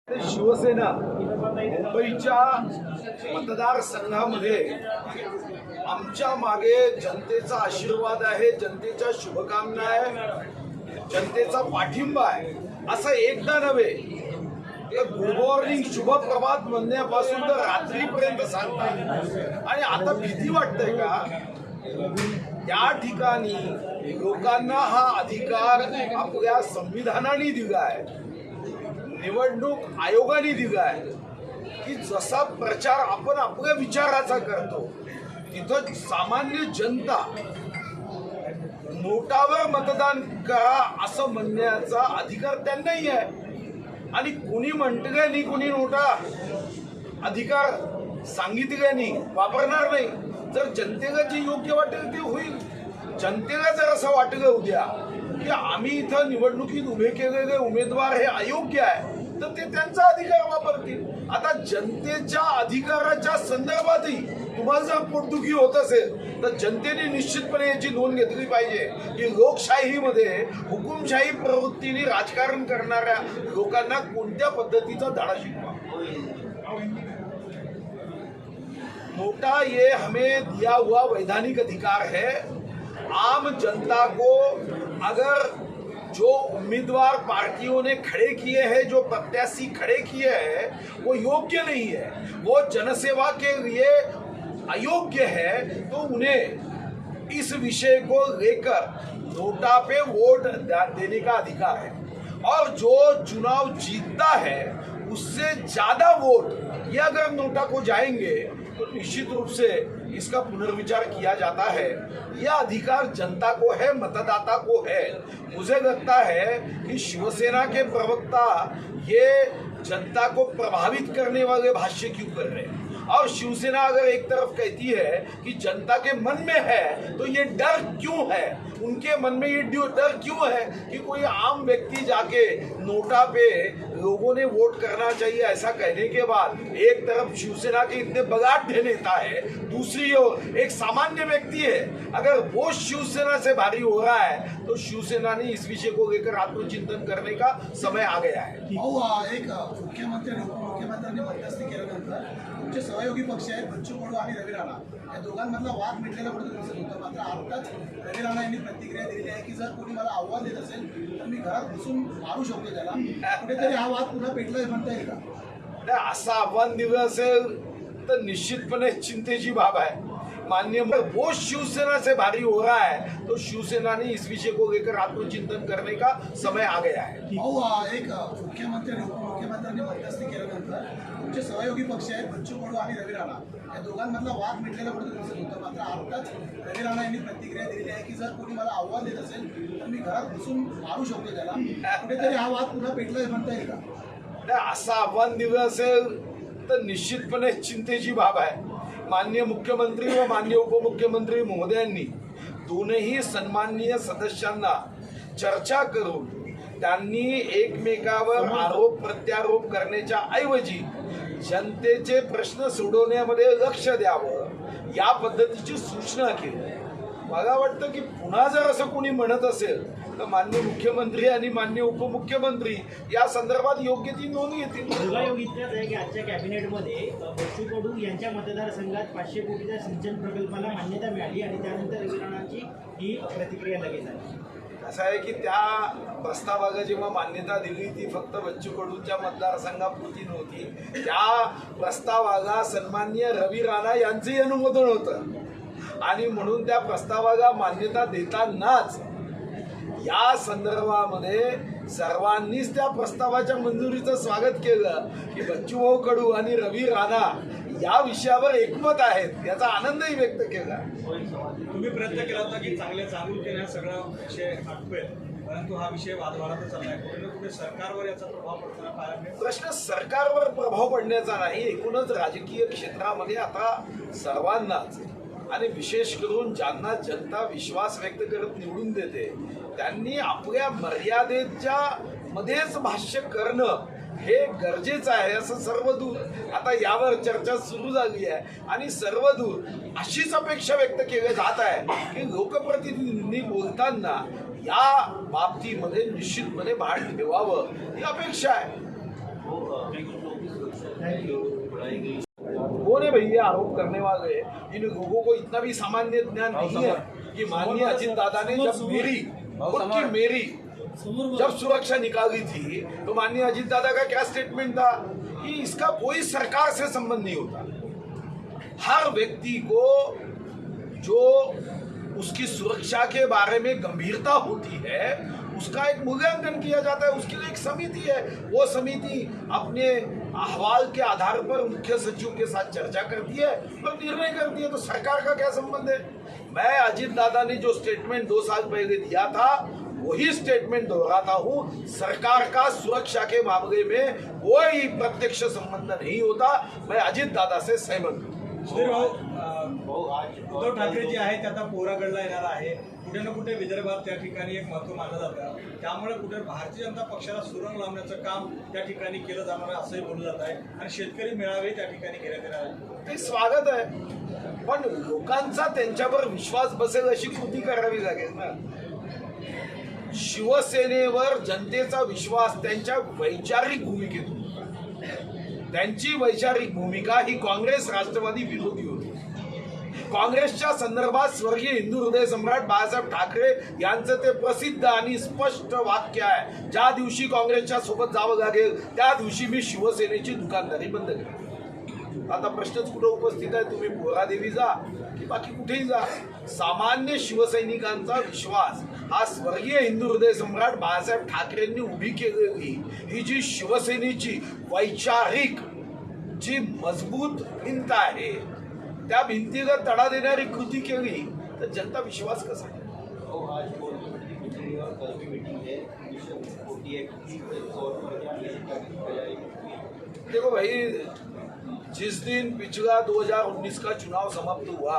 शिवसेना मुंबईच्या मतदारसंघामध्ये आमच्या मागे जनतेचा आशीर्वाद आहे, जनतेच्या शुभकामना आहे, जनतेचा पाठिंबा आहे असं एकदा नव्हे गुड मॉर्निंग शुभ प्रभात म्हणण्यापासून तर रात्रीपर्यंत सांगतात. आणि आता भीती वाटतंय का? त्या ठिकाणी लोकांना हा अधिकार आपल्या संविधानाने दिला आहे, निवडणूक आयोगाने दिला आहे की जसा प्रचार आपण आपल्या विचाराचा करतो तिथं सामान्य जनता नोटावर मतदान करा असं म्हणण्याचा अधिकार त्यांनाही आहे. आणि कोणी म्हणतंय नाही, कोणी नोटा अधिकार सांगितल्याने वापरणार नाही. जर जनतेला जे योग्य वाटेल ते होईल. जनतेला जर असं वाटलं उद्या की आम्ही इथं निवडणुकीत उभे केलेले उमेदवार हे अयोग्य आहे तर ते त्यांचा अधिकार वापरतील. आता जनतेच्या अधिकाराच्या संदर्भातही तुम्हाला जर पोटदुखी होत असेल तर जनतेने निश्चितपणे याची नोंद घेतली पाहिजे की लोकशाहीमध्ये हुकुमशाही प्रवृत्तीने राजकारण करणाऱ्या लोकांना कोणत्या पद्धतीचा धडा शिकवा. नोटा ये हमें दिया हुआ वैधानिक अधिकार है. आम जनता को अगर जो उम्मीदवार पार्टियों ने खड़े किए हैं, जो प्रत्याशी खड़े किए हैं वो योग्य नहीं है, वो जनसेवा के लिए अयोग्य है, तो उन्हें इस विषय को लेकर नोटा पे वोट देने का अधिकार है. और जो चुनाव जीतता है उससे ज्यादा वोट ये अगर नोटा को जाएंगे तो निश्चित रूप से इसका पुनर्विचार किया जाता है. यह अधिकार जनता को है, मतदाता को है. मुझे लगता है कि शिवसेना के प्रवक्ता ये जनता को प्रभावित करने वाले भाष्य क्यों कर रहे हैं. और शिवसेना अगर एक तरफ कहती है कि जनता के मन में है तो ये डर क्यों है, उनके मन में ये डर क्यों है कि कोई आम व्यक्ति जाके नोटा पे लोगों ने वोट करना चाहिए ऐसा कहने के बाद एक तरफ शिवसेना के इतने बगाढ़ नेता है, दूसरी ओर एक सामान्य व्यक्ति है. अगर वो शिवसेना से भारी हो रहा है तो शिवसेना ने इस विषय को लेकर आत्मचिंतन करने का समय आ गया है. एक मुख्यमंत्री आणि उपमुख्यमंत्र्यांनी मध्यस्थी केल्यानंतर तुमचे सहयोगी पक्ष आहेत बच्चू कडू आणि रवी राणा या दोघांमधला वाद मिटलेला कुठे दिसत होता. मात्र आताच रवी राणा यांनी प्रतिक्रिया दिलेली आहे की जर कोणी मला आव्हान देत असेल तर मी घरात बसून मारू शकतो त्याला. कुठेतरी हा वाद पुन्हा पेटला म्हणता येईल का? असं आव्हान दिलं असेल तर निश्चितपणे चिंतेची बाब आहे. माननीय वो शिवसेना से भारी हो रहा है तो शिवसेना ने इस विषय को लेकर आत्मचिंतन करने का समय आ गया है. एक मुख्यमंत्री आणि उपमुख्यमंत्र्यांनी मध्यस्थी केल्यानंतर तुमचे सहयोगी पक्ष आहेत बच्चू कडू आणि रवी राणा या दोघांमधला वाद मिटलेला कुठे दिसत होता. मात्र आताच रवी राणा यांनी प्रतिक्रिया दिलेली आहे की जर कोणी मला आव्हान देत असेल तर मी घरात बसून मारू शकतो त्याला. कुठेतरी हा वाद पुन्हा पेटला म्हणता येईल का? असं आव्हान दिलं असेल तर निश्चितपणे चिंतेची बाब आहे. माननीय मुख्यमंत्री व माननीय उपमुख्यमंत्री महोदयांनी दोनही सन्माननीय सदस्यांना चर्चा करून त्यांनी एकमेकावर आरोप प्रत्यारोप करण्याच्या ऐवजी जनतेचे प्रश्न सोडवण्यामध्ये लक्ष द्यावं या पद्धतीची सूचना केली. मला वाटतं की पुन्हा जर असं कोणी म्हणत असेल तर माननीय मुख्यमंत्री आणि माननीय उपमुख्यमंत्री या संदर्भात योग्य ती नोंद घेतील. योगायोग इतकाच आहे की आजच्या कॅबिनेटमध्ये बच्चू कडू यांच्या मतदारसंघात 500 कोटीच्या सिंचन प्रकल्पाला मान्यता मिळाली आणि त्यानंतर रवी राणांची ही प्रतिक्रिया लगेच आहे. असं आहे की त्या प्रस्तावाला जेव्हा मान्यता दिली ती फक्त बच्चू कडूंच्या मतदारसंघापुरती नव्हती. त्या प्रस्तावाला सन्माननीय रवी राणा यांचंही अनुमोदन होतं आणि म्हणून त्या प्रस्तावाला मान्यता देतानाच या संदर्भामध्ये सर्वांनीच त्या प्रस्तावाच्या मंजुरीचं स्वागत केलं की बच्चूभाऊ कडू आणि रवी राणा या विषयावर एकमत आहेत याचा आनंदही व्यक्त केला. तुम्ही प्रयत्न केला होता की चांगल्या जागरूकतेने हा सगळा विषय आटवेल, परंतु हा विषय वादवादातच चाललाय. कुठे ना कुठे सरकारवर याचा प्रभाव पडताना पाहायला मिळेल. प्रश्न सरकारवर प्रभाव पडण्याचा नाही, एकूणच राजकीय क्षेत्रामध्ये आता सर्वांनाच आणि विशेष करून ज्यांना जनता विश्वास व्यक्त करत निवडून देते त्यांनी आपल्या मर्यादेच्या मध्येच भाष्य करणं हे गरजेचं आहे असं सर्वदूर आता यावर चर्चा सुरू झाली आहे. आणि सर्वदूर अशीच अपेक्षा व्यक्त केली जात आहे की लोकप्रतिनिधींनी बोलताना या बाबतीमध्ये निश्चितपणे भान ठेवावं ही अपेक्षा आहे. कौन है भाई ये आरोप करने वाले? इन लोगों को इतना भी सामान्य ज्ञान नहीं है कि माननीय अजित दादा ने जब मेरी जब सुरक्षा निकाली थी तो माननीय अजित दादा का क्या स्टेटमेंट था कि इसका कोई सरकार से संबंध नहीं होता। हर व्यक्ति को जो उसकी सुरक्षा के बारे में गंभीरता होती है उसका एक मूल्यांकन किया जाता है, उसके लिए एक समिति है। वो समिति अपने अहवाल के आधार पर मुख्य सचिव के साथ चर्चा करती है और निर्णय करती है। तो सरकार का क्या संबंध है? मैं अजित दादा ने जो स्टेटमेंट 2 साल पहले दिया था वही स्टेटमेंट दोहराता हूँ। सरकार का सुरक्षा के मामले में कोई प्रत्यक्ष संबंध नहीं होता। मैं अजित दादा से सहमत हूँ। सुधीर भाऊ, उद्धव ठाकरे जे आहेत ते आता पोहरागडला येणार आहे. कुठे ना कुठे विदर्भात त्या ठिकाणी एक महत्त्व मानलं जातं. त्यामुळे कुठे भारतीय जनता पक्षाला सुरंग लावण्याचं काम त्या ठिकाणी केलं जाणार आहे असंही बोललं जात आहे आणि शेतकरी मेळावे त्या ठिकाणी घेण्यात येणार आहे. ते स्वागत आहे, पण लोकांचा त्यांच्यावर विश्वास बसेल अशी कृती करावी लागेल ना. शिवसेनेवर जनतेचा विश्वास त्यांच्या वैचारिक भूमिकेतून, त्यांची वैचारिक भूमिका ही काँग्रेस राष्ट्रवादी विरोधी होती. काँग्रेसच्या संदर्भात स्वर्गीय हिंदू हृदय सम्राट बाळासाहेब ठाकरे यांचं ते प्रसिद्ध आणि स्पष्ट वाक्य आहे, ज्या दिवशी काँग्रेसच्या सोबत जावं लागेल त्या दिवशी मी शिवसेनेची दुकानदारी बंद करेन. आता प्रश्नच कुठं उपस्थित आहे, तुम्ही पोहरादेवी जा की बाकी कुठेही जा, सामान्य शिवसैनिकांचा विश्वास हा स्वर्गीय हिंदू हृदय सम्राट बाळासाहेब ठाकरेंनी उभी केलेली ही जी शिवसेनेची वैचारिक जी मजबूत भिंत आहे त्या भिंतीला तडा देणारी कृती केली तर जनता विश्वास कसा आहे? देखो भाई, जिस दिन पिछला 2019 का चुनाव समाप्त हुआ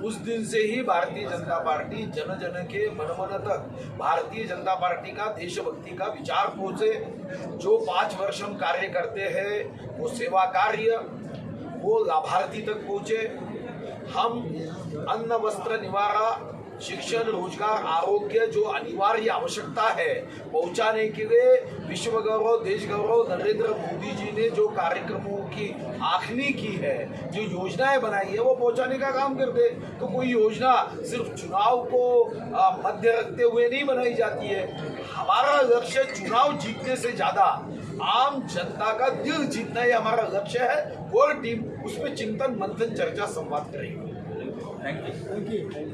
उस दिन से ही भारतीय जनता पार्टी जन जन के मन मन तक भारतीय जनता पार्टी का देशभक्ति का विचार पहुंचे. जो 5 वर्ष हम कार्य करते हैं वो सेवा कार्य वो लाभार्थी तक पहुंचे. हम अन्न वस्त्र निवारा शिक्षण रोजगार आरोग्य जो अनिवार्य आवश्यकता है पहुंचाने के लिए विश्व गौरव देश गौरव नरेंद्र मोदी जी ने जो कार्यक्रमों की आखनी की है, जो योजनाएं बनाई है वो पहुंचाने का काम करते. तो कोई योजना सिर्फ चुनाव को मध्य रखते हुए नहीं बनाई जाती है. हमारा लक्ष्य चुनाव जीतने से ज्यादा आम जनता का दिल जीतना ही हमारा लक्ष्य है. कोर टीम उसमें चिंतन मंथन चर्चा संवाद करेगी. थँक्यू.